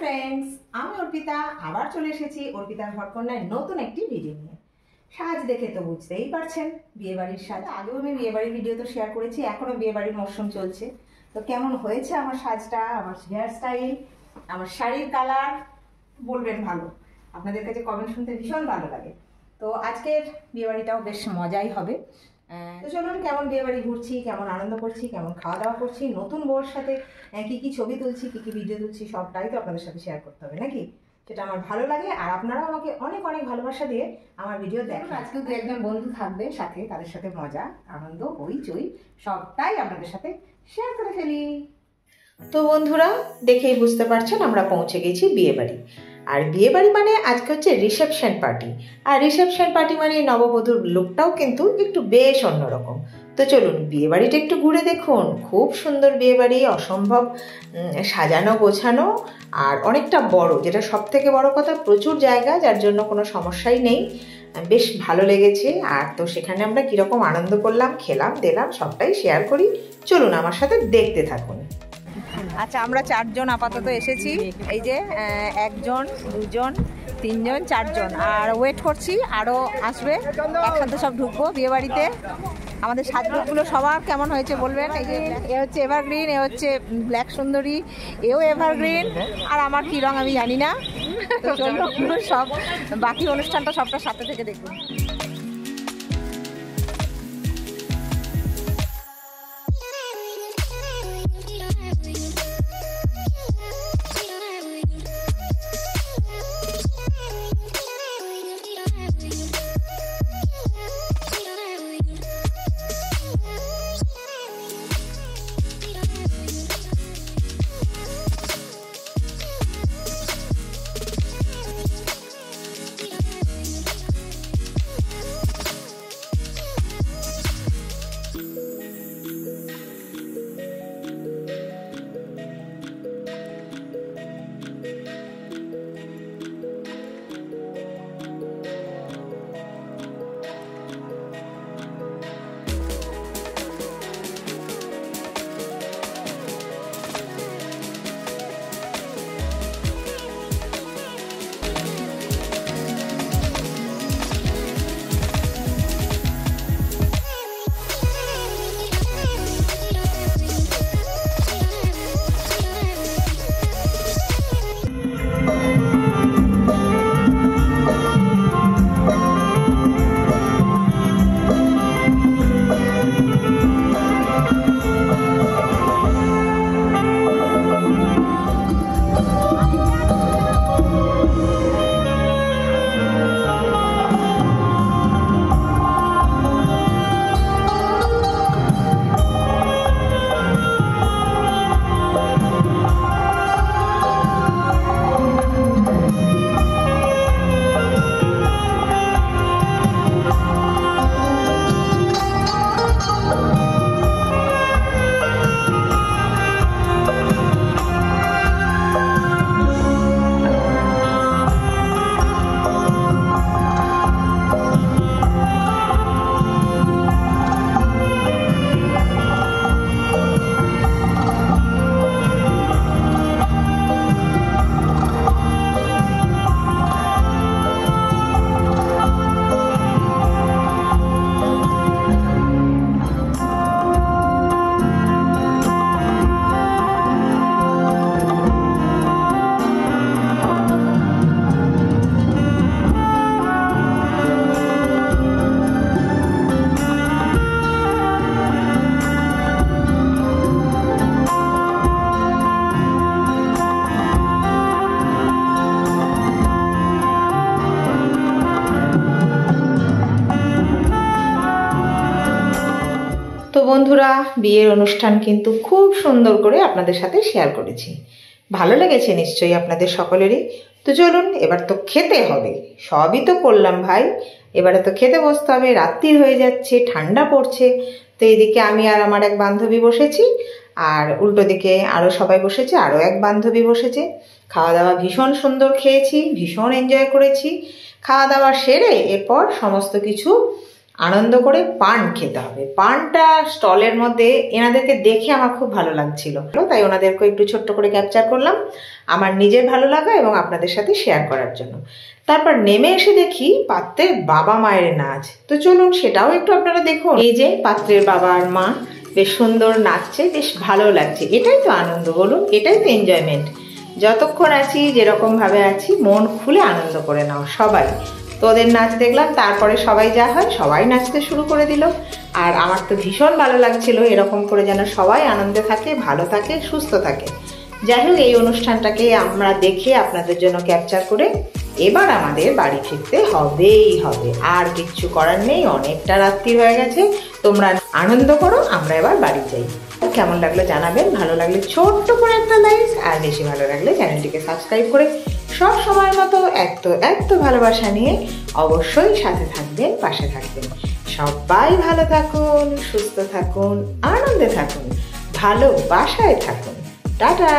Friends, আমি অর্পিতা আবার চলে এসেছি অর্পিতার ঘরকন্যায় নতুন একটি ভিডিও নিয়ে। সাজ দেখে তো বুঝতেই পারছেন বিয়েবাড়ির সাজ। আগেও আমি বিয়েবাড়ির ভিডিও তো শেয়ার করেছি, এখনও বিয়েবাড়ির মরশুম চলছে। তো কেমন হয়েছে আমার সাজটা, আমার হেয়ার স্টাইল, আমার শাড়ির কালার বলবেন ভালো। আপনাদের কাছে কমেন্ট শুনতে ভীষণ ভালো লাগে। তো আজকের বিয়েবাড়িটাও বেশ মজাই হবে। তো চলুন কেমন বিয়েবাড়ি ঘুরছি, কেমন আনন্দ করছি, কেমন খাওয়া দাওয়া করছি, নতুন বউর সাথে কী কী ছবি তুলছি, কী কী ভিডিও তুলছি, সবটাই তো আপনাদের সাথে শেয়ার করতে হবে নাকি? সেটা আমার ভালো লাগে, আর আপনারাও আমাকে অনেক অনেক ভালোবাসা দিয়ে আমার ভিডিও দেখেন। আজকেও দু একজন বন্ধু থাকবে সাথে, তাদের সাথে মজা আনন্দ হইচই সবটাই আপনাদের সাথে শেয়ার করে ফেলি। তো বন্ধুরা, দেখেই বুঝতে পারছেন আমরা পৌঁছে গেছি বিয়েবাড়ি। আর বিয়েবাড়ি মানে আজকে হচ্ছে রিসেপশন পার্টি। আর রিসেপশন পার্টি মানে নববধূর লুকটাও কিন্তু একটু বেশ অন্যরকম। তো চলুন বিয়েবাড়িটা একটু ঘুরে দেখুন। খুব সুন্দর বিয়েবাড়ি, অসম্ভব সাজানো গোছানো আর অনেকটা বড়, যেটা সব থেকে বড় কথা, প্রচুর জায়গা, যার জন্য কোনো সমস্যাই নেই। বেশ ভালো লেগেছে। আর তো সেখানে আমরা কীরকম আনন্দ করলাম, খেলাম দিলাম, সবটাই শেয়ার করি। চলুন আমার সাথে দেখতে থাকুন। আচ্ছা, আমরা চারজন আপাতত এসেছি। এই যে একজন, দুজন, তিনজন, চারজন, আর ওয়েট করছি আরও আসবে। একসাথে সব ঢুকবো বিয়েবাড়িতে। আমাদের সাজগুলো সবার কেমন হয়েছে বলবেন। এই যে এ হচ্ছে এভারগ্রিন, এ হচ্ছে ব্ল্যাক সুন্দরী, এও এভারগ্রিন, আর আমার কী রঙ আমি জানি না। সব বাকি অনুষ্ঠানটা সবটা সাথে থেকে দেখুন। তো বন্ধুরা, বিয়ের অনুষ্ঠান কিন্তু খুব সুন্দর করে আপনাদের সাথে শেয়ার করেছি। ভালো লেগেছে নিশ্চয়ই আপনাদের সকলেরই। তো চলুন, এবার তো খেতে হবে। সবই তো করলাম ভাই, এবারে তো খেতে বসতে হবে। রাত্রি হয়ে যাচ্ছে, ঠান্ডা পড়ছে। তো এইদিকে আমি আর আমার এক বান্ধবী বসেছি, আর উল্টো দিকে আরও সবাই বসেছে, আরও এক বান্ধবী বসেছে। খাওয়া দাওয়া ভীষণ সুন্দর খেয়েছি, ভীষণ এনজয় করেছি। খাওয়া দাওয়া সেরে এরপর সমস্ত কিছু আনন্দ করে পান খেতে হবে। পানটা স্টলের মধ্যে এনাদেরকে দেখে আমার খুব ভালো লাগছিল, তাই ওনাদেরকে একটু ছোট্ট করে ক্যাপচার করলাম আমার নিজের ভালো লাগা এবং আপনাদের সাথে শেয়ার করার জন্য। তারপর নেমে এসে দেখি পাত্রের বাবা মায়ের নাচ, তো চলুন সেটাও একটু আপনারা দেখুন। এই যে পাত্রের বাবা আর মা বেশ সুন্দর নাচছে, বেশ ভালো লাগছে। এটাই তো আনন্দ, বলুন, এটাই তো এনজয়মেন্ট। যতক্ষণ আছি যেরকম ভাবে আছি মন খুলে আনন্দ করে নাও সবাই। তো ওদের নাচ দেখলাম, তারপরে সবাই যা হয় সবাই নাচতে শুরু করে দিল। আর আমার তো ভীষণ ভালো লাগছিল, এরকম করে যেন সবাই আনন্দে থাকে, ভালো থাকে, সুস্থ থাকে। যাই হোক, এই অনুষ্ঠানটাকে আমরা দেখে আপনাদের জন্য ক্যাপচার করে এবার আমাদের বাড়ি ফিরতে হবেই হবে, আর কিচ্ছু করার নেই। অনেকটা রাত্রি হয়ে গেছে, তোমরা আনন্দ করো, আমরা এবার বাড়ি যাই। কেমন লাগলো জানাবেন, ভালো লাগলে ছোট্ট করে একটা লাইক, আর বেশি ভালো লাগলে চ্যানেলটিকে সাবস্ক্রাইব করে সব সময় মতো এত ভালোবাসা নিয়ে অবশ্যই সাথে থাকবেন, পাশে থাকবেন। সবাই ভালো থাকুন, সুস্থ থাকুন, আনন্দে থাকুন, ভালোবাসায় থাকুন। টাটা।